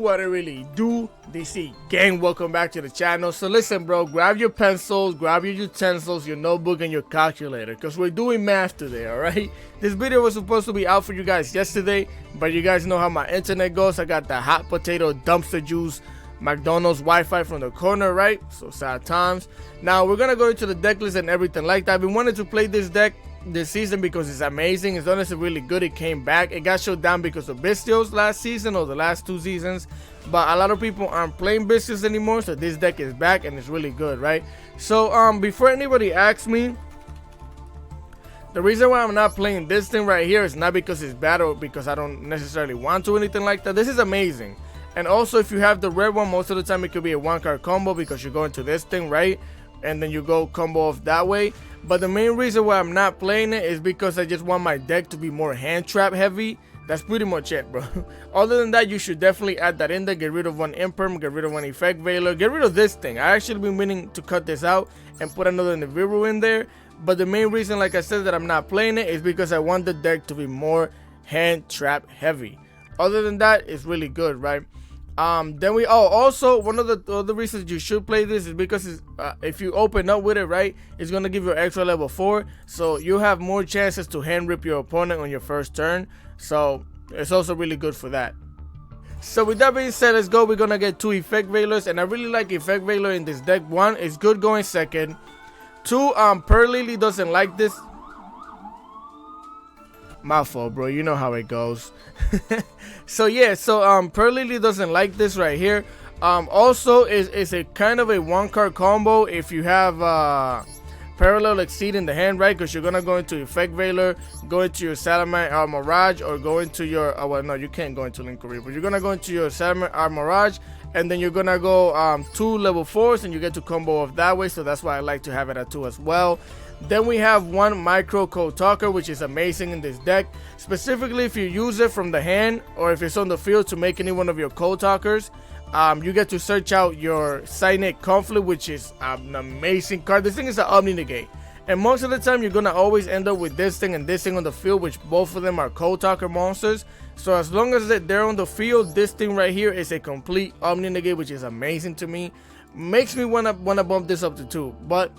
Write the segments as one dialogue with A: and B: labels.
A: what I really do, DC gang. Welcome back to the channel. So listen, bro, grab your pencils, grab your utensils, your notebook, and your calculator, because we're doing math today. All right, this video was supposed to be out for you guys yesterday, but you guys know how my internet goes. I got the hot potato dumpster juice McDonald's Wi-Fi from the corner, right? So sad times. Now we're gonna go into the deck list and everything like that. I've been wanting to play this deck this season because it's amazing. It's honestly really good. It came back. It got shut down because of Bestials last season, or the last 2 seasons, but a lot of people aren't playing Bestials anymore, so this deck is back and it's really good, right? So before anybody asks me, the reason why I'm not playing this thing right here is not because it's bad or because I don't necessarily want to, anything like that. This is amazing. And also, if you have the red one, most of the time it could be a 1-card combo because you go into this thing, right? And then you go combo off that way. But the main reason why I'm not playing it is because I just want my deck to be more hand trap heavy. That's pretty much it, bro. Other than that, you should definitely add that in there. Get rid of one Imperm, get rid of one Effect Veiler, get rid of this thing. I actually been meaning to cut this out and put another Nibiru in there. But the main reason, like I said, that I'm not playing it is because I want the deck to be more hand trap heavy. Other than that, it's really good, right? Then we also one of the other reasons you should play this is because it's, if you open up with it, right, it's gonna give you extra level 4, so you have more chances to hand rip your opponent on your first turn. So it's also really good for that. So with that being said, let's go. We're gonna get 2 Effect Veilers, and I really like Effect Veiler in this deck. 1, it's good going second. 2, Pearl Lily doesn't like this. My fault, bro. You know how it goes. So yeah, so Pearl Lily doesn't like this right here. Also, it's a kind of a 1-card combo if you have Parallel Exceed in the hand, right? Because you're gonna go into Effect Veiler, go into your Salamine Mirage, or go into your well, no, you can't go into Link Reaper. You're gonna go into your Salamine Mirage, and then you're gonna go 2 level 4s, and you get to combo off that way. So that's why I like to have it at 2 as well. Then we have 1 Micro Code Talker, which is amazing in this deck, specifically if you use it from the hand or if it's on the field to make any one of your Code Talkers. You get to search out your Cynic Conflict, which is an amazing card. This thing is an Omni Negate, and most of the time you're gonna always end up with this thing and this thing on the field, which both of them are Code Talker monsters. So as long as they're on the field, this thing right here is a complete Omni Negate, which is amazing to me. Makes me wanna bump this up to 2, but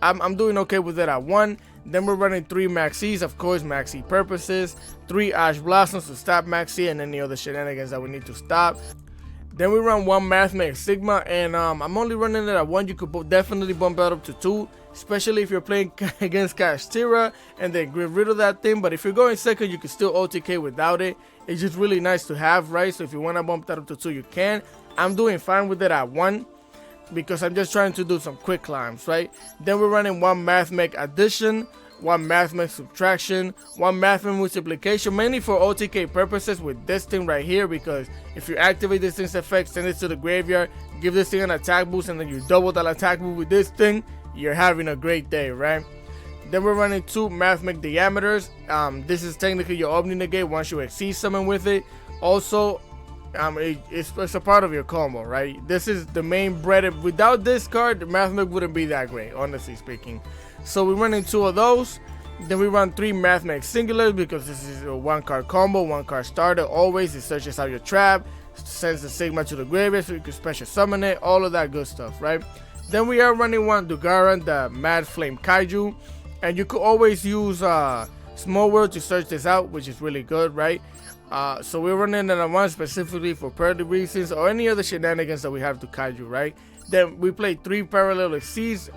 A: I'm doing okay with it at 1. Then we're running 3 Maxis, of course, Maxi purposes, 3 Ash Blossoms to stop Maxi and any other shenanigans that we need to stop. Then we run 1 MATHMECH Sigma, and I'm only running it at 1. You could definitely bump it up to 2, especially if you're playing against Kashtira and then get rid of that thing. But if you're going second, you can still OTK without it. It's just really nice to have, right? So if you want to bump that up to 2, you can. I'm doing fine with it at 1. Because I'm just trying to do some quick climbs, right? Then we're running 1 MATHMECH Addition, 1 MATHMECH Subtraction, 1 MATHMECH Multiplication, mainly for OTK purposes with this thing right here, because if you activate this thing's effect, send it to the graveyard, give this thing an attack boost, and then you double that attack boost with this thing, you're having a great day, right? Then we're running 2 MATHMECH Diameters. This is technically your Omni Negate once you exceed summon with it. Also, it's a part of your combo, right? This is the main bread. Without this card, the MATHMECH wouldn't be that great, honestly speaking. So we're running 2 of those. Then we run 3 MATHMECH Singulars because this is a 1-card combo, 1-card starter. Always, it searches out your trap, sends the Sigma to the graveyard so you can special summon it, all of that good stuff, right? Then we are running 1 Dugaran, the Mad Flame Kaiju, and you could always use Small World to search this out, which is really good, right? So we're running it at 1 specifically for party reasons or any other shenanigans that we have to Kaiju, right? Then we play 3 Parallel Exceeds,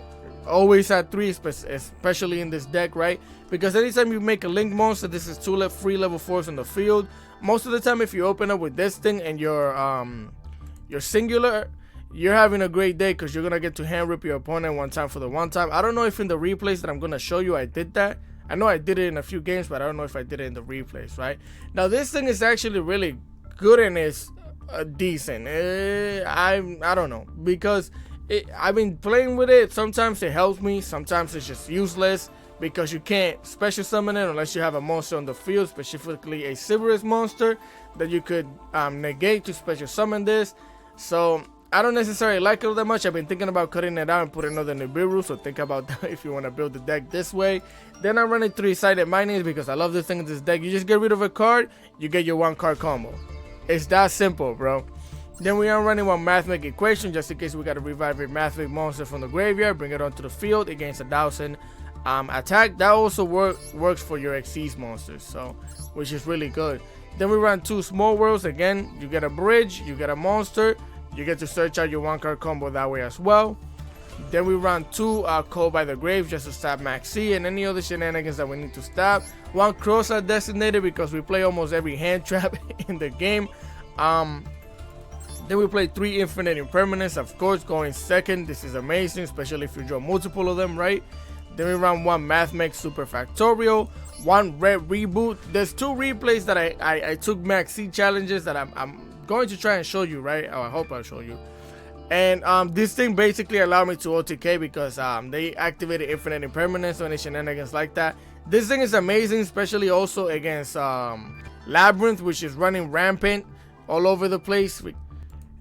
A: always at 3, especially in this deck, right? Because anytime you make a Link monster, this is 2 free level 4s on the field. Most of the time, if you open up with this thing and your Singular, you're having a great day because you're gonna get to hand rip your opponent 1 time for the 1 time. I don't know if in the replays that I'm gonna show you I did that. I know I did it in a few games, but I don't know if I did it in the replays, right? Now this thing is actually really good and it's decent. I don't know, because I've been playing with it. Sometimes it helps me, sometimes it's just useless because you can't special summon it unless you have a monster on the field, specifically a Cerberus monster that you could negate to special summon this. So I don't necessarily like it that much. I've been thinking about cutting it out and putting another Nibiru, so think about that if you want to build the deck this way. Then I'm running 3-sided Minings because I love this thing in this deck. You just get rid of a card, you get your 1-card combo. It's that simple, bro. Then we are running one MATHMECH equation just in case we got to revive a MATHMECH monster from the graveyard, bring it onto the field against a 1000 attack. That also works for your Xyz monsters, so which is really good. Then we run 2 small worlds. Again, you get a bridge, you get a monster, you get to search out your 1-card combo that way as well. Then we run 2 Cold by the Grave just to stab Max C and any other shenanigans that we need to stab. 1 Crosshair Designated because we play almost every hand trap in the game. Then we play 3 Infinite Impermanence, of course, going second. This is amazing, especially if you draw multiple of them, right? Then we run 1 MATHMECH Super Factorial, 1 Red Reboot. There's 2 replays that I took Max C challenges that I'm going to try and show you, right? Oh, I hope I'll show you. And this thing basically allowed me to OTK because they activated Infinite Impermanence or any shenanigans like that. This thing is amazing, especially also against Labyrinth, which is running rampant all over the place.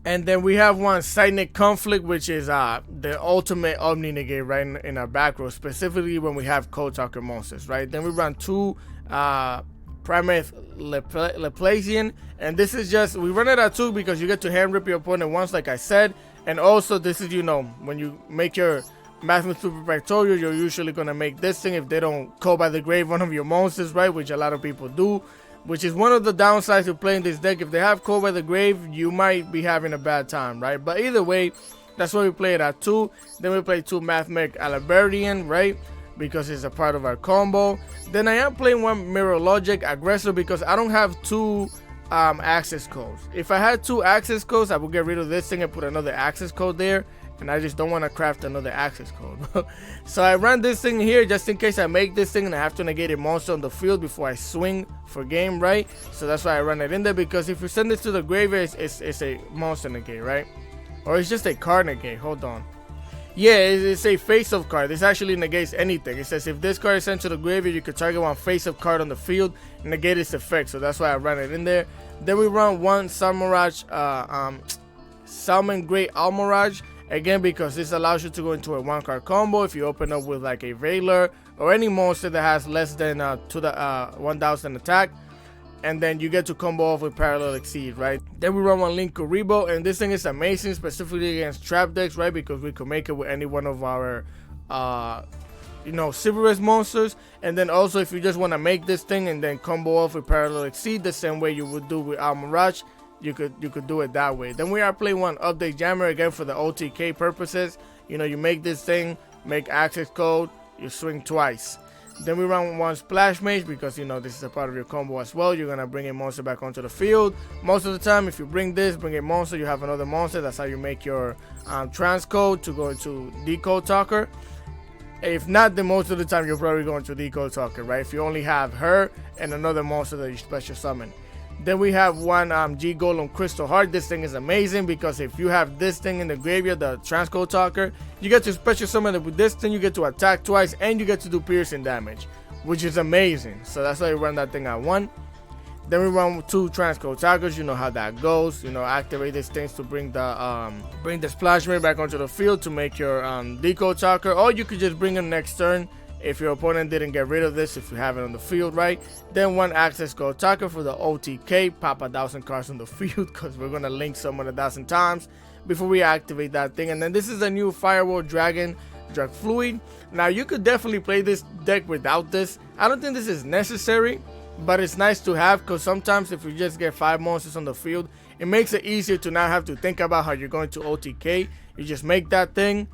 A: And then we have 1 Cynic Conflict, which is the ultimate Omni Negate right in our back row, specifically when we have Code Talker monsters, right? Then we run 2 Primate Laplacian, and this is just, we run it at 2 because you get to hand rip your opponent once, like I said. And also this is, you know, when you make your MATHMECH Super Factorial, you're usually gonna make this thing if they don't Call by the Grave one of your monsters, right? Which a lot of people do, which is one of the downsides of playing this deck. If they have Call by the Grave, you might be having a bad time, right? But either way, that's why we play it at 2. Then we play 2 MATHMECH Alabarian, right? Because it's a part of our combo. Then I am playing 1 Mirror Logic Aggressor because I don't have 2 access codes. If I had 2 access codes, I would get rid of this thing and put another access code there, and I just don't want to craft another access code. So I run this thing here just in case I make this thing and I have to negate a monster on the field before I swing for game, right? So that's why I run it in there, because if you send this to the graveyard, it's a monster negate, right? Or it's just a card negate. Hold on. Yeah, it's a face-up card. This actually negates anything. It says if this card is sent to the graveyard, you can target 1 face-up card on the field and negate its effect. So that's why I run it in there. Then we run 1 Salmirage, Salmon Great Almirage. Again, because this allows you to go into a 1-card combo if you open up with like a Veiler or any monster that has less than 1000 attack. And then you get to combo off with Parallel Exceed, right? Then we run 1 Link Kuribo, and this thing is amazing, specifically against trap decks, right? Because we can make it with any one of our, Silverest monsters. And then also, if you just want to make this thing and then combo off with Parallel Exceed, the same way you would do with Almirage, you could do it that way. Then we are playing 1 Update Jammer again for the OTK purposes. You know, you make this thing, make access code, you swing twice. Then we run 1 Splash Mage because, you know, this is a part of your combo as well. You're going to bring a monster back onto the field. Most of the time, if you bring a monster, you have another monster. That's how you make your transcode to go into Decode Talker. If not, then most of the time, you're probably going to Decode Talker, right? If you only have her and another monster that you special summon. Then we have 1 G Golem Crystal Heart. This thing is amazing because if you have this thing in the graveyard, the Transcode Talker, you get to special summon it with this thing. You get to attack twice and you get to do piercing damage, which is amazing. So that's why we run that thing at 1. Then we run 2 Transcode Talkers. You know how that goes. You know, activate these things to bring the Splash Mage back onto the field to make your Decode Talker, or you could just bring him next turn. If your opponent didn't get rid of this, if you have it on the field, right? Then 1 Access Code Talker for the OTK. Pop 1,000 cards on the field because we're going to link someone 1,000 times before we activate that thing. And then this is a new Firewall Dragon Drug Fluid. Now, you could definitely play this deck without this. I don't think this is necessary, but it's nice to have because sometimes if you just get 5 monsters on the field, it makes it easier to not have to think about how you're going to OTK. You just make that thing.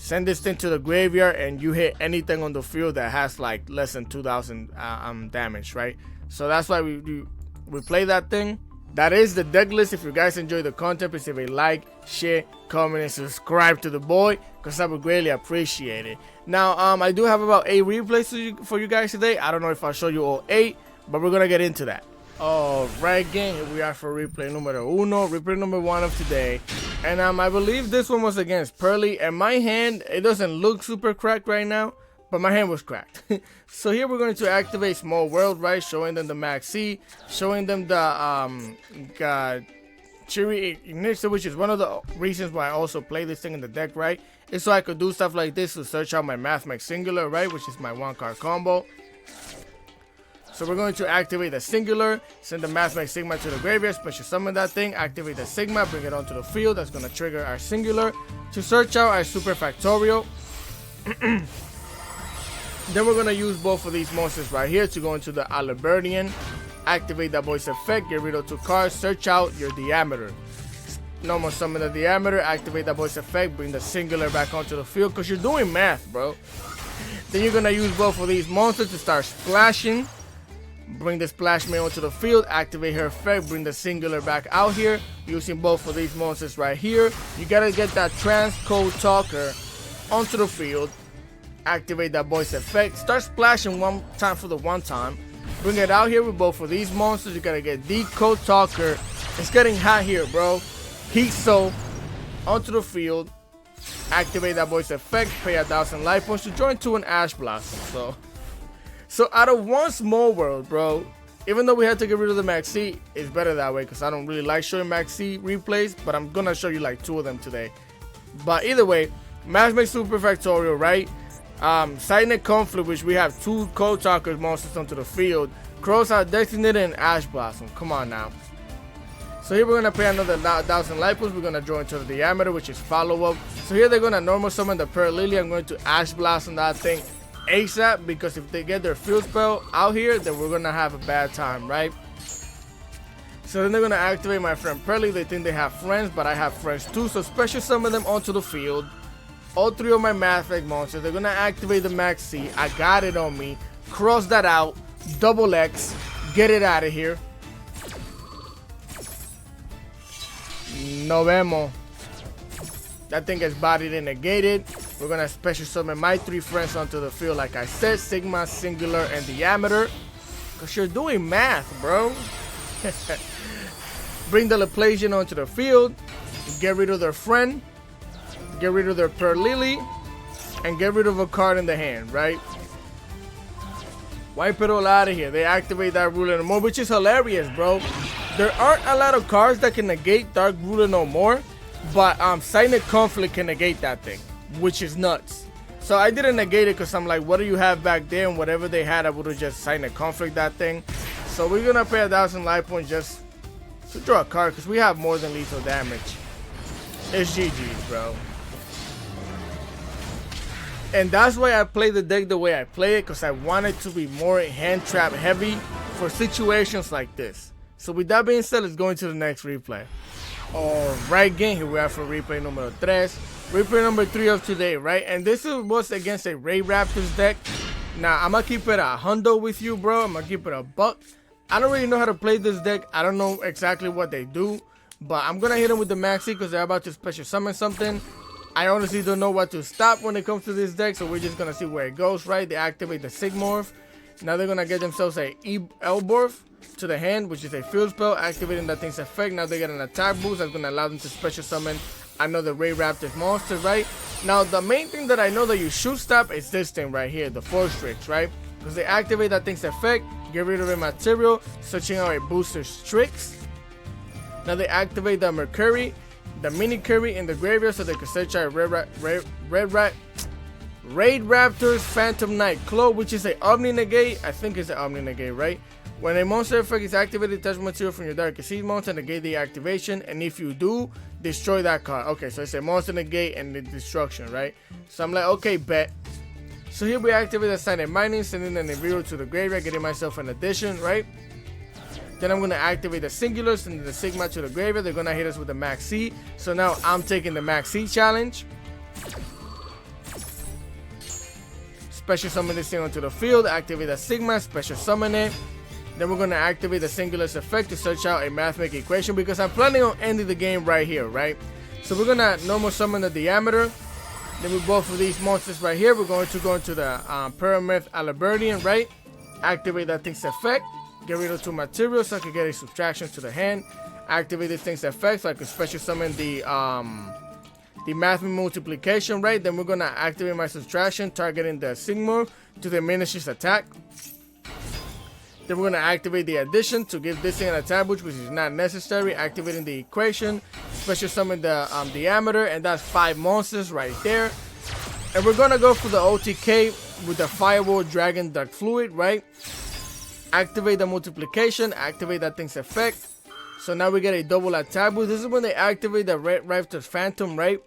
A: Send this thing to the graveyard and you hit anything on the field that has like less than 2,000 damage, right? So that's why we play that thing. That is the deck list. If you guys enjoy the content, please leave a like, share, comment, and subscribe to the boy because I would greatly appreciate it. Now, I do have about 8 replays for you guys today. I don't know if I'll show you all 8, but we're gonna get into that. Alright, gang, here we are for replay numero 1, replay number 1 of today. And I believe this one was against Pearly, and my hand, it doesn't look super cracked right now, but my hand was cracked. So here we're going to activate Small World, right, showing them the Max C, showing them the Cherry Ignition, which is one of the reasons why I also play this thing in the deck, right, is so I could do stuff like this to search out my MATHMECH Singular, right, which is my 1-card combo. So we're going to activate the singular, send the MATHMECH Sigma to the graveyard, special summon that thing, activate the Sigma, bring it onto the field. That's going to trigger our singular to search out our super factorial. Then we're going to use both of these monsters right here to go into the Alibertian, activate that voice effect, get rid of 2 cards, search out your diameter. Normal summon the diameter, activate that voice effect, bring the singular back onto the field because you're doing math, bro. Then you're going to use both of these monsters to start splashing. Bring the splash mail onto the field, activate her effect, bring the singular back out here. Using both of these monsters right here. You got to get that transcode talker onto the field. Activate that voice effect. Start splashing one time for the one time. Bring it out here with both of these monsters. You gotta get Decode Talker. It's getting hot here, bro. Heat Soul onto the field. Activate that voice effect. Pay 1,000 life points to join to an Ash Blossom. So out of one small world, bro, even though we had to get rid of the Max C, it's better that way because I don't really like showing Max C replays, but I'm gonna show you like 2 of them today. But either way, MATHMECH Super Factorial, right? Silent Conflict, which we have 2 Code Talkers monsters onto the field. Crows Out Designated and Ash Blossom. Come on now. So here we're going to pay another 1,000 life points. We're going to draw into the diameter, which is follow-up. So here they're going to normal summon the Pearl Lily. I'm going to Ash Blossom that thing ASAP, because if they get their field spell out here, then we're going to have a bad time, right? So then they're going to activate my friend Pearly. They think they have friends, but I have friends too. So special summon them onto the field. All 3 of my MATHMECH monsters. They're going to activate the Max C. I got it on me. Cross that out. Double X. Get it out of here. No vemos. That thing gets bodied and negated. We're going to special summon my 3 friends onto the field. Like I said, Sigma, Singular, and Diameter. Because you're doing math, bro. Bring the Laplacian onto the field. Get rid of their friend. Get rid of their Pearl Lily. And get rid of a card in the hand, right? Wipe it all out of here. They activate that Ruler No More, which is hilarious, bro. There aren't a lot of cards that can negate Dark Ruler No More, but Silent Conflict can negate that thing, which is nuts. So I didn't negate it because I'm like, what do you have back there? And whatever they had, I would have just Silent Conflict that thing. So we're gonna pay 1,000 life points just to draw a card because we have more than lethal damage. It's GG's, bro. And that's why I play the deck the way I play it, because I want it to be more hand trap heavy for situations like this. So with that being said, let's go into the next replay. Alright, gang, here we are for replay number 3. Replay number 3 of today, right? And this was against a Ray Raptors deck. Now, I'm going to keep it a hundo with you, bro. I'm going to keep it a buck. I don't really know how to play this deck. I don't know exactly what they do. But I'm going to hit them with the Maxi because they're about to special summon something. I honestly don't know what to stop when it comes to this deck, so we're just going to see where it goes, right? They activate the Sigmorph. Now they're going to get themselves a Elborf to the hand, which is a field spell, activating that thing's effect. Now they get an attack boost that's going to allow them to special summon another Ray Raptors monster, right? Now the main thing that I know that you should stop is this thing right here, the Force Tricks, right? Because they activate that thing's effect, get rid of a material, searching out a booster's tricks. Now they activate the Mercury, the mini curry in the graveyard, so they can search out Raid Raptors Phantom Knight Claw, which is a Omni Negate. I think it's an Omni Negate, right? When a monster effect is activated, touch material from your Dark Seed monster, negate the activation, and if you do, destroy that card. Okay, so it's a monster negate and the destruction, right? So I'm like, okay, bet. So here we activate the Silent Mining, sending an Nibiru to the graveyard, getting myself an addition, right? Then I'm going to activate the Singular, sending the Sigma to the graveyard. They're going to hit us with the Max C. So now I'm taking the Max C challenge. Special summon this thing onto the field. Activate the Sigma, special summon it. Then we're going to activate the Singular's effect to search out a MATHMECH equation, because I'm planning on ending the game right here, right? So we're going to normal summon the Diameter. Then with both of these monsters right here, we're going to go into the Pyramid Alibertian, right? Activate that thing's effect. Get rid of 2 materials so I can get a subtraction to the hand. Activate this thing's effect so I can special summon the MATHMECH multiplication, right? Then we're gonna activate my subtraction, targeting the Sigmor to diminish his attack. Then we're gonna activate the addition to give this thing an attack boost, which is not necessary. Activating the equation, special summon the Diameter, and that's 5 monsters right there. And we're gonna go for the OTK with the Firewall Dragon Dark Fluid, right? activate the multiplication, activate that thing's effect. So now we get a double attack boost. This is when they activate the Red Raptor's Phantom, right?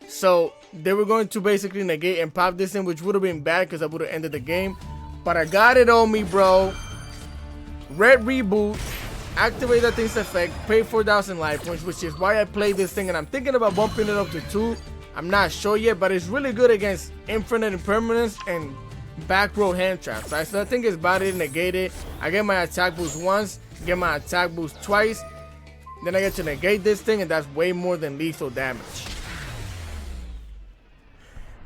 A: So they were going to basically negate and pop this in, which would have been bad because I would have ended the game. But I got it on me, bro. Red Reboot, activate that thing's effect, pay 4,000 life points, which is why I played this thing. And I'm thinking about bumping it up to 2. I'm not sure yet, but it's really good against Infinite Impermanence and back row hand traps, right? So that thing is bodied, negated. I get my attack boost once, get my attack boost twice. Then I get to negate this thing, and that's way more than lethal damage.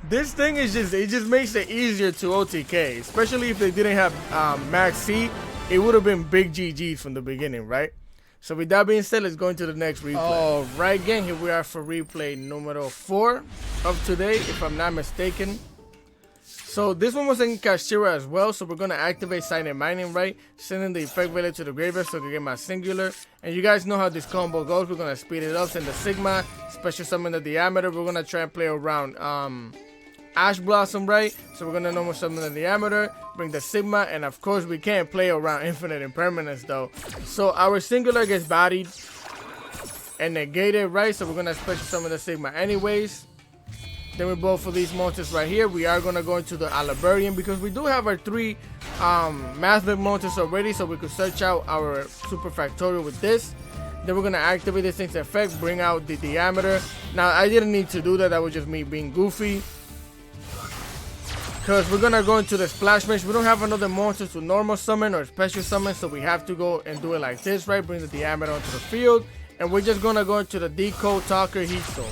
A: This thing is it just makes it easier to OTK, especially if they didn't have Max C. It would have been big GG's from the beginning, right? So with that being said, let's go into the next replay. Alright, gang, here we are for replay numero 4 of today, if I'm not mistaken. So this one was in Kashtira as well, so we're going to activate Silent Mining, right? Sending the effect value to the graveyard so I can get my singular. And you guys know how this combo goes. We're going to speed it up, send the Sigma, special summon the Diameter. We're going to try and play around Ash Blossom, right? So we're going to normal summon the Diameter, bring the Sigma, and of course we can't play around Infinite Impermanence though. So our singular gets bodied and negated, right? So we're going to special summon the Sigma anyways. Then we both for these monsters right here. We are going to go into the Alabarian because we do have our 3 MATHMECH monsters already, so we could search out our Super Factorial with this. Then we're going to activate this thing's effect, bring out the Diameter. Now, I didn't need to do that. That was just me being goofy. Because we're going to go into the Splash Mage. We don't have another monster to normal summon or special summon, so we have to go and do it like this, right? Bring the Diameter onto the field. And we're just going to go into the Decode Talker Heat Soul.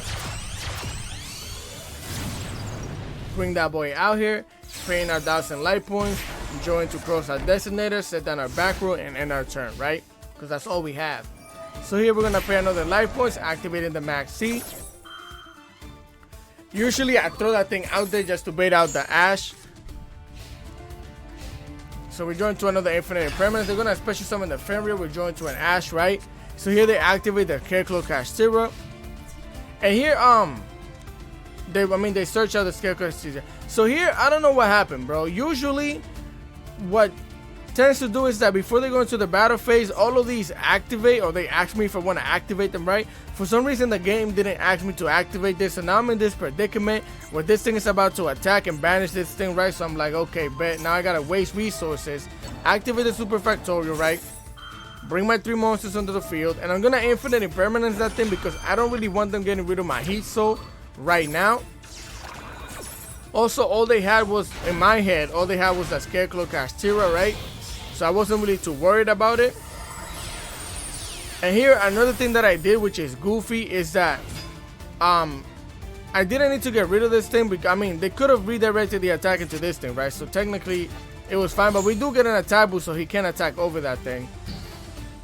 A: Bring that boy out here, paying our 1,000 life points, join to cross our designator, set down our back row, and end our turn, right? Because that's all we have. So here we're going to pay another life points, activating the Max C. Usually I throw that thing out there just to bait out the Ash. So we join to another Infinite Impermanence. They're going to special summon the Fenrir. We join to an Ash, right? So here they activate the Scarecrow Kashtira. And here, they search out the Scarecrow Kashtira. So here, I don't know what happened, bro. Usually, what tends to do is that before they go into the battle phase, all of these activate, or they ask me if I want to activate them, right? For some reason, the game didn't ask me to activate this, and now I'm in this predicament where this thing is about to attack and banish this thing, right? So I'm like, okay, bet. Now I gotta waste resources, activate the Super Factorial, right? Bring my 3 monsters onto the field, and I'm gonna Infinite Impermanence that thing because I don't really want them getting rid of my Heat Soul right now. Also, all they had was, in my head, all they had was that Scarecrow Kashtira, right? So I wasn't really too worried about it. And here, another thing that I did, which is goofy, is that I didn't need to get rid of this thing because, I mean, they could have redirected the attack into this thing, right? So technically, it was fine, but we do get an attack boost, so he can attack over that thing.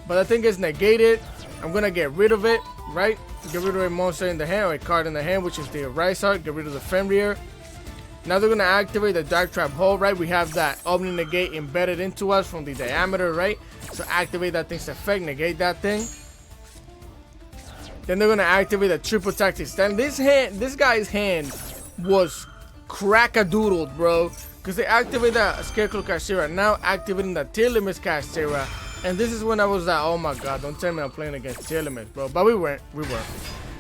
A: But that thing is negated. I'm gonna get rid of it, right? Get rid of a monster in the hand, or a card in the hand, which is the Rysart. Get rid of the Fenrir. Now they're gonna activate the Dark Trap Hole, right? We have that Omni Negate embedded into us from the Diameter, right? So activate that thing's effect, negate that thing. Then they're gonna activate the Triple Tactic Stand. This guy's hand was crack-a-doodled, bro. Because they activate that Scarecrow Kashtira, now activating the Tier Limits Kashtira. And this is when I was like, oh my god, don't tell me I'm playing against Tier Limits, bro. But we weren't.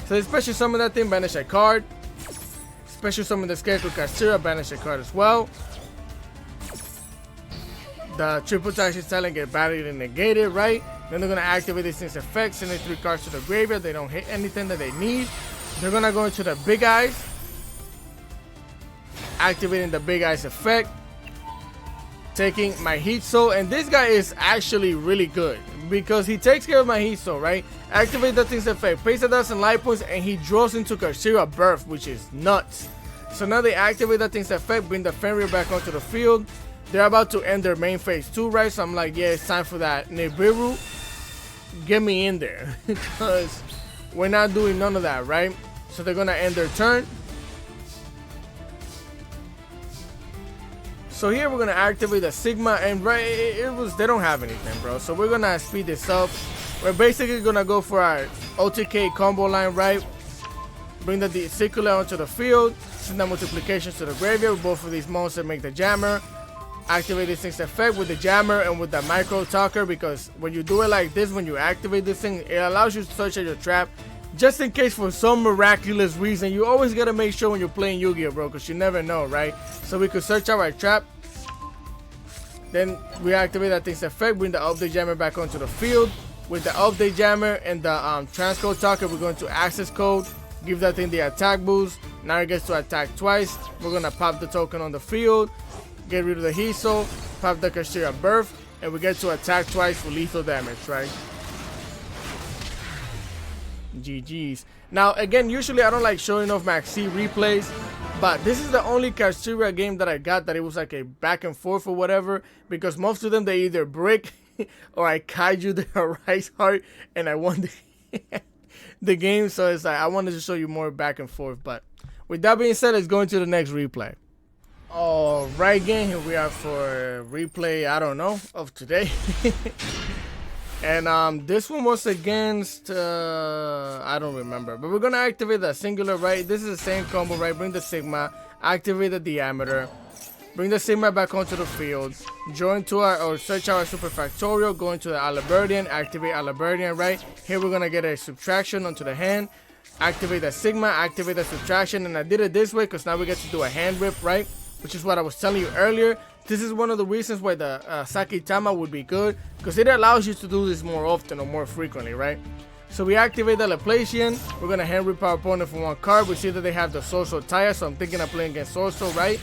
A: So they special summon that thing, banish a card. Special summon the Scarecrow Kashtira, banish a card as well. The Triple Tactic Talent get battered and negated, right? Then they're gonna activate this thing's effect, sending 3 cards to the graveyard. They don't hit anything that they need. They're gonna go into the Big Eyes, activating the Big Eyes effect, taking my Heat Soul. And this guy is actually really good because he takes care of my Heat Soul, right? Activate that thing's effect, pays 1,000 life points, and he draws into Kashtira Birth, which is nuts. So now they activate that thing's effect, bring the Fenrir back onto the field. They're about to end their main phase 2, right? So I'm like, yeah, it's time for that Nibiru. Get me in there because we're not doing none of that, right? So they're gonna end their turn. So here we're gonna activate the Sigma, and right, they don't have anything, bro. So we're gonna speed this up. We're basically gonna go for our OTK combo line, right? Bring the Circular onto the field, send the multiplications to the graveyard. Both of these monsters make the Jammer. activate this thing's effect with the jammer and with the micro talker, because when you do it like this, when you activate this thing, it allows you to search at your trap just in case for some miraculous reason. You always gotta make sure when you're playing Yu-Gi-Oh, bro, because you never know, right? So we could search out our trap, then we activate that thing's effect, bring the update jammer back onto the field. With the update jammer and the transcode talker, we're going to access code, give that thing the attack boost. Now it gets to attack twice. We're gonna pop the token on the field, get rid of the heat soul, pop the Kashira Birth, and we get to attack twice for lethal damage, right? GG's. Now again, usually I don't like showing off Max C replays, but this is the only Kashira game that I got that it was like a back and forth or whatever, because most of them they either brick or I kaiju the Rice Heart and I won the game. So it's like I wanted to show you more back and forth. But with that being said, let's go into the next replay. Alright, gang, here we are for replay, I don't know, of today. And this one was against I don't remember, but we're gonna activate the singular, right? This is the same combo, right? Bring the Sigma, activate the diameter, bring the Sigma back onto the field, join to our, or search our super factorial, go into the Alaberdian, activate Alaberdian, right? Here we're gonna get a subtraction onto the hand, activate the Sigma, activate the subtraction, and I did it this way because now we get to do a hand rip, right? Which is what I was telling you earlier. This is one of the reasons why the Sakitama would be good, because it allows you to do this more often or more frequently, right? So we activate the Laplacian. We're gonna hand rip our opponent for one card. We see that they have the Sorcerer Tire, so I'm thinking of playing against Sorcerer, right?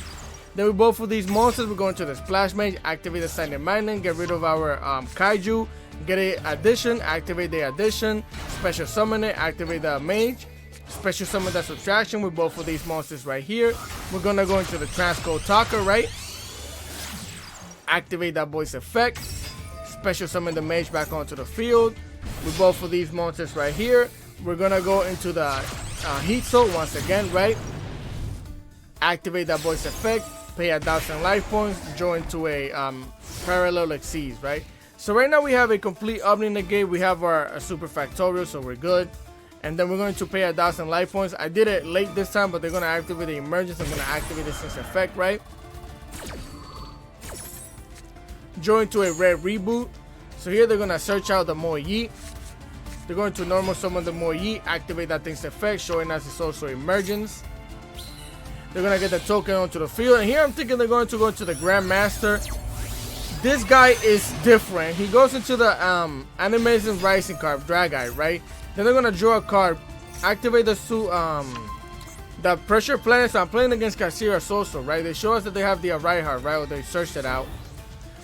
A: Then we both for these monsters, we're going to the Splash Mage, activate the Silent Magnet, get rid of our Kaiju, get a addition, activate the addition, special summon it, activate the Mage, special summon the subtraction with both of these monsters right here. We're gonna go into the Transcode Talker, right? Activate that voice effect, special summon the Mage back onto the field with both of these monsters right here. We're gonna go into the Heat Soul once again, right? Activate that voice effect, pay 1,000 life points, join to a parallel exceeds, right? So right now we have a complete opening negate. We have our super factorial, so we're good. And then we're going to pay 1,000 life points. I did it late this time, but they're gonna activate the emergence. I'm gonna activate this effect, right? Join to a red reboot. So here they're gonna search out the Mo Yi. They're going to normal summon the Mo Yi, activate that thing's effect, showing us it's also emergence. They're gonna get the token onto the field, and here I'm thinking they're going to go to the Grandmaster. This guy is different. He goes into the Animation Rising card, Drag Eye, right? Then they're gonna draw a card, activate the Pressure Planet. So I'm playing against Kashira Soso, right? They show us that they have the right heart, right? Or they searched it out.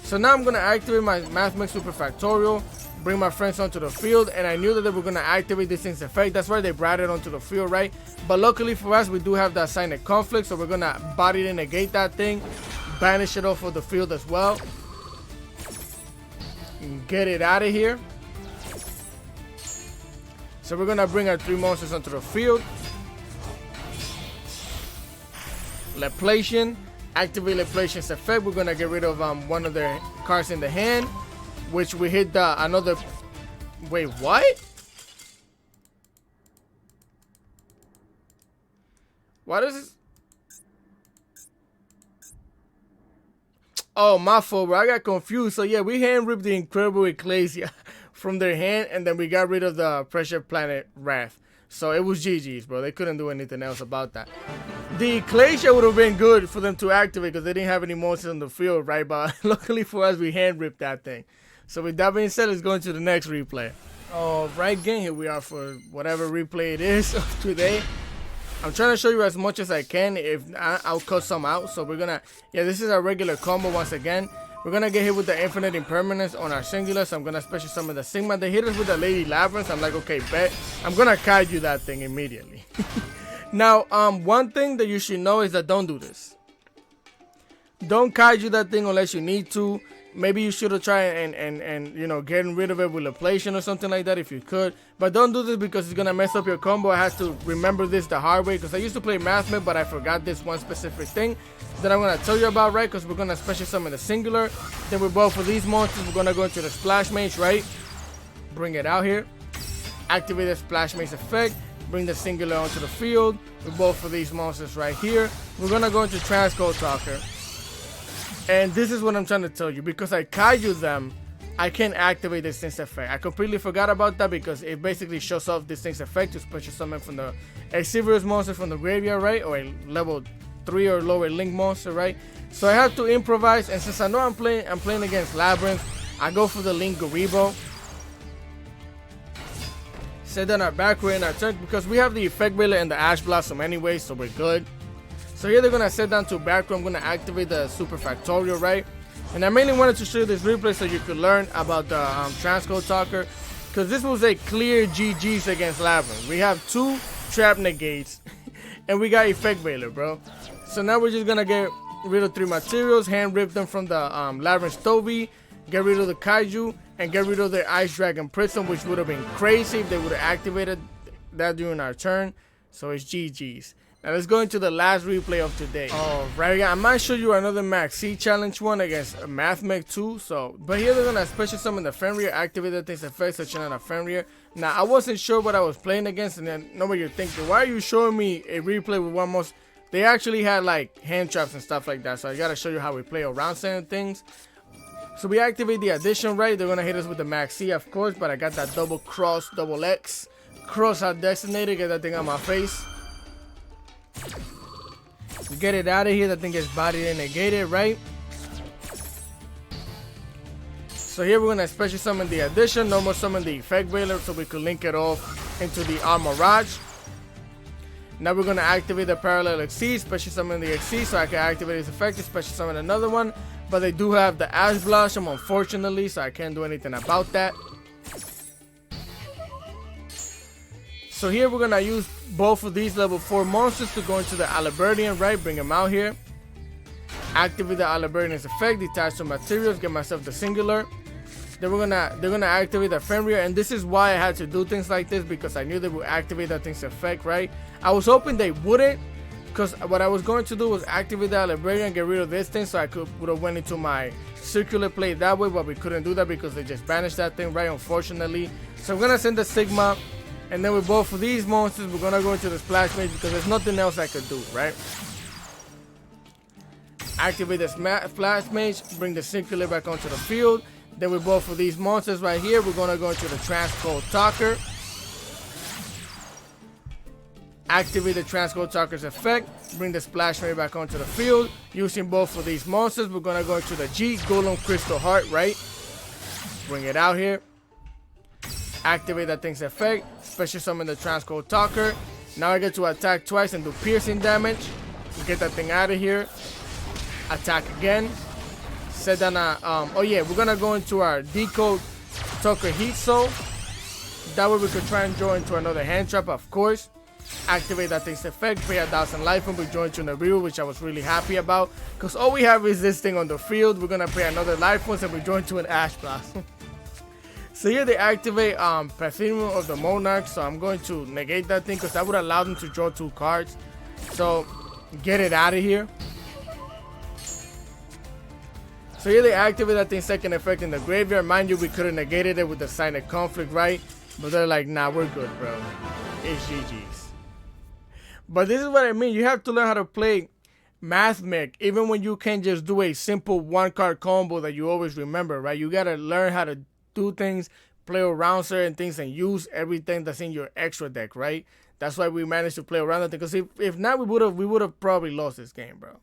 A: So now I'm gonna activate my MATHMECH Super Factorial, bring my friends onto the field, and I knew that they were gonna activate this thing's effect. That's why they brought it onto the field, right? But luckily for us, we do have that Signet Conflict, so we're gonna body and negate that thing, banish it off of the field as well, and get it out of here. So we're gonna bring our 3 monsters onto the field. Laplacian, activate Laplacian's effect. We're gonna get rid of one of their cards in the hand, which we hit the another. Wait, what? What is this? Oh, my fault, bro. I got confused. So yeah, we hand ripped the Incredible Ecclesia from their hand, and then we got rid of the Pressure Planet Wrath. So it was GG's, bro. They couldn't do anything else about that. The Ecclesia would have been good for them to activate because they didn't have any monsters on the field, right? But luckily for us, we hand ripped that thing. So with that being said, let's go into the next replay. Alright, gang, here we are for whatever replay it is of today. I'm trying to show you as much as I can. If not, I'll cut some out. So we're gonna, yeah, this is our regular combo once again. We're gonna get hit with the Infinite Impermanence on our singular. So I'm gonna special summon the Sigma. They hit us with the Lady Labyrinth. I'm like, okay, bet. I'm gonna kaiju that thing immediately. Now, one thing that you should know is that don't do this. Don't kaiju that thing unless you need to. Maybe you should have tried and you know, getting rid of it with Laplacian or something like that if you could. But don't do this because it's gonna mess up your combo. I had to remember this the hard way because I used to play MATHMECH, but I forgot this one specific thing that I'm gonna tell you about, right? Because we're gonna special summon the singular. Then we're both for these monsters. We're gonna go into the Splash Mage, right? Bring it out here. Activate the Splash Mage effect. Bring the singular onto the field. We're both for these monsters right here. We're gonna go into Transcode Talker. And this is what I'm trying to tell you. Because I Kaiju them, I can't activate this thing's effect. I completely forgot about that because it basically shows off this thing's effect to special summon from the Exhibitor's monster from the graveyard, right? Or a level 3 or lower link monster, right? So I have to improvise, and since I know I'm playing against Labyrinth, I go for the Link Garibo. Set down our back row in our turn because we have the Effect Veiler and the Ash Blossom anyway, so we're good. So here they're gonna set down to back row. I'm gonna activate the Super Factorial, right? And I mainly wanted to show you this replay so you could learn about the Transcode Talker, because this was a clear GG's against Labyrinth. We have 2 trap negates and we got Effect Veiler, bro. So now we're just gonna get rid of 3 materials, hand rip them from the Labyrinth Stovey, get rid of the Kaiju, and get rid of the Ice Dragon Prism, which would have been crazy if they would have activated that during our turn. So it's GG's. Now let's go into the last replay of today. Alright, I might show you another Max C challenge one against MATHMECH 2. But here they're gonna special summon the Fenrir, activate that thing's effect, such as a Fenrir. Now I wasn't sure what I was playing against, and then nobody you're thinking, why are you showing me a replay with one most? They actually had like hand traps and stuff like that, so I gotta show you how we play around certain things. So we activate the addition, right? They're gonna hit us with the Max C, of course, but I got that double cross, double X, cross out designated, get that thing on my face. Get it out of here. That thing gets bodied and negated, right? So here we're gonna special summon the addition, normal summon the Effect Veiler so we could link it off into the Armorage. Now we're gonna activate the Parallel XC, special summon the XC so I can activate its effect, special summon another one. But they do have the Ash Blossom, unfortunately, so I can't do anything about that. So here we're gonna use both of these level 4 monsters to go into the Alibertian, right? Bring them out here. Activate the Alibertian's effect, detach some materials, get myself the Singular. Then they're gonna activate the Fenrir, and this is why I had to do things like this, because I knew they would activate that thing's effect, right? I was hoping they wouldn't, because what I was going to do was activate the Alibertian, get rid of this thing, so I would have went into my circular play that way, but we couldn't do that because they just banished that thing, right? Unfortunately. So I'm gonna send the Sigma. And then with both of these monsters, we're gonna go into the Splash Mage because there's nothing else I could do, right? Activate the Splash Mage, bring the Singular back onto the field. Then with both of these monsters right here, we're gonna go into the Transcode Talker. Activate the Transcode Talker's effect, bring the Splash Mage back onto the field. Using both of these monsters, we're gonna go into the G Golem Crystal Heart, right? Bring it out here. Activate that thing's effect, special summon the Transcode Talker. Now I get to attack twice and do piercing damage. Get that thing out of here. Attack again. Set down a, oh yeah, we're gonna go into our Decode Talker Heat Soul. That way we could try and join into another hand trap, of course. Activate that thing's effect, pay 1,000 life and we join to Nabiru, which I was really happy about. Because all we have is this thing on the field. We're gonna pay another life once and we join to an Ash Blossom. So here they activate Pathinium of the Monarch, so I'm going to negate that thing because that would allow them to draw 2 cards. So get it out of here. So here they activate that thing's second effect in the graveyard. Mind you, we could have negated it with the Sign of Conflict, right? But they're like, nah, we're good, bro. It's GG's. But this is what I mean. You have to learn how to play MATHMECH, even when you can't just do a simple 1-card combo that you always remember, right? You gotta learn how to do things, play around certain things, and use everything that's in your extra deck, right? That's why we managed to play around that thing. Because if not, we would have probably lost this game, bro.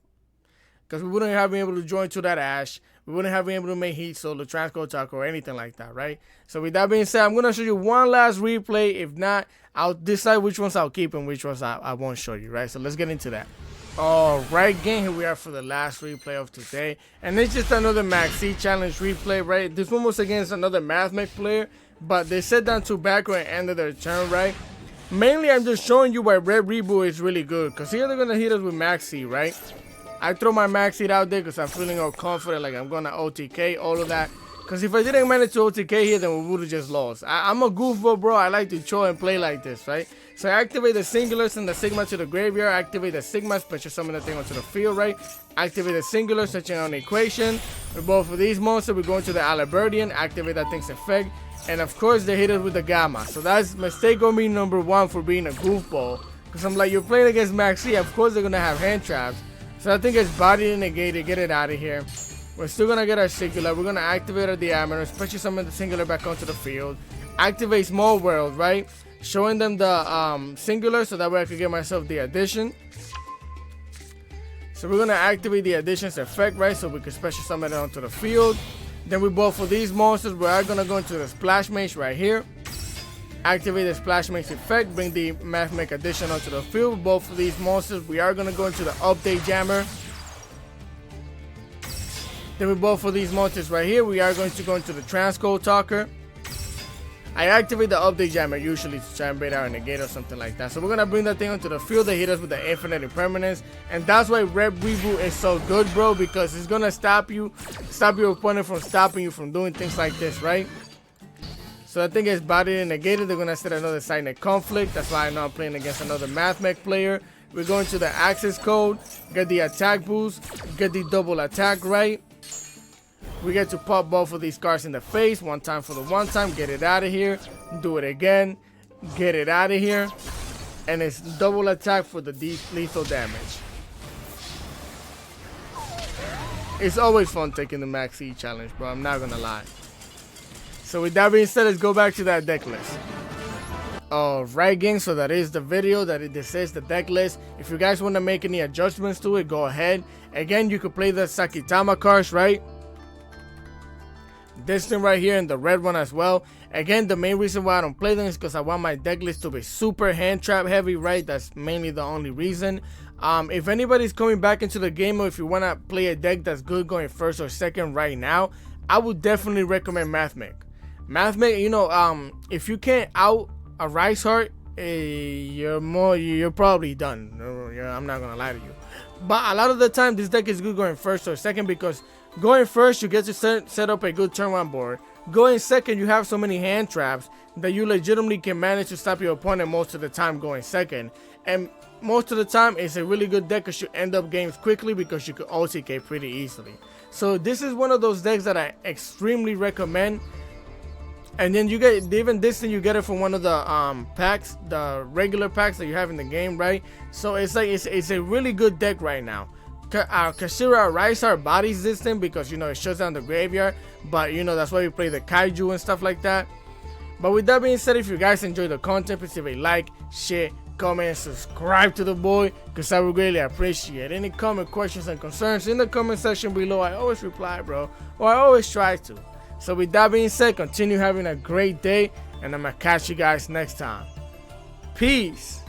A: Because we wouldn't have been able to join to that Ash. We wouldn't have been able to make Heat Soul, the Transcode Talker, or anything like that, right? So with that being said, I'm gonna show you one last replay. If not, I'll decide which ones I'll keep and which ones I won't show you, right? So let's get into that. Alright, gang, here we are for the last replay of today, and it's just another Max C challenge replay, right? This one was against another MATHMECH player, but they set down to back row and ended their turn, right? Mainly, I'm just showing you why Red Reboot is really good, because here they're gonna hit us with Max C, right? I throw my Max C out there because I'm feeling all confident, like I'm gonna OTK, all of that. Because if I didn't manage to OTK here, then we would have just lost. I'm a goofball, bro. I like to chill and play like this, right? So I activate the Singular, send the Sigma to the graveyard. Activate the Sigma, special summon the thing onto the field, right? Activate the Singular, searching on equation. With both of these monsters, we're going to the Alibertian. Activate that thing's effect. And of course, they hit us with the Gamma. So that's mistake on me number 1 for being a goofball. Because I'm like, you're playing against Max C. Of course, they're going to have hand traps. So I think it's body and negated. Get it out of here. We're still gonna get our singular. We're gonna activate our diameter, special summon the singular back onto the field. Activate small world, right? Showing them the singular so that way I can get myself the addition. So we're gonna activate the additions effect, right? So we can special summon it onto the field. Then we both for these monsters, we are gonna go into the splash mage right here. Activate the splash mage effect, bring the MATHMECH addition onto the field. Both of these monsters, we are gonna go into the update jammer. Then we both for these monsters right here, we are going to go into the transcode talker. I activate the update jammer usually to try and bait out a negate or something like that. So we're gonna bring that thing onto the field. They hit us with the infinite impermanence, and that's why Red Reboot is so good, bro, because it's gonna stop your opponent from stopping you from doing things like this, right? So I think it's bodied and negated. They're gonna set another Signet conflict. That's why I know I'm playing against another MATHMECH player. We're going to the access code, get the attack boost, get the double attack, right? We get to pop both of these cards in the face. One time for the one time. Get it out of here. Do it again. Get it out of here. And it's double attack for the lethal damage. It's always fun taking the Max E challenge, bro. I'm not gonna lie. So with that being said, let's go back to that deck list. Alright, gang, so that is the video. This is the deck list. If you guys want to make any adjustments to it, go ahead. Again, you could play the Sakitama cards, right? This thing right here and the red one as well. Again, the main reason why I don't play them is because I want my deck list to be super hand trap heavy, right? That's mainly the only reason. If anybody's coming back into the game, or if you want to play a deck that's good going first or second right now, I would definitely recommend MATHMECH. MATHMECH, you know, if you can't out a Rice Heart, you're probably done. I'm not gonna lie to you. But a lot of the time, this deck is good going first or second, because going first, you get to set up a good turn one board. Going second, you have so many hand traps that you legitimately can manage to stop your opponent most of the time going second. And most of the time, it's a really good deck because you end up games quickly because you can OTK pretty easily. So this is one of those decks that I extremely recommend. And then you get, even this thing, you get it from one of the packs, the regular packs that you have in the game, right? So it's like, it's a really good deck right now. Kashira Rice Heart bodies this thing because, you know, it shuts down the graveyard, but you know, that's why we play the kaiju and stuff like that. But with that being said, if you guys enjoy the content, please leave a like, share, comment, and subscribe to the boy, because I would greatly appreciate any comment, questions, and concerns in the comment section below. I always reply, bro, or I always try to. So with that being said, continue having a great day, and I'm gonna catch you guys next time. Peace.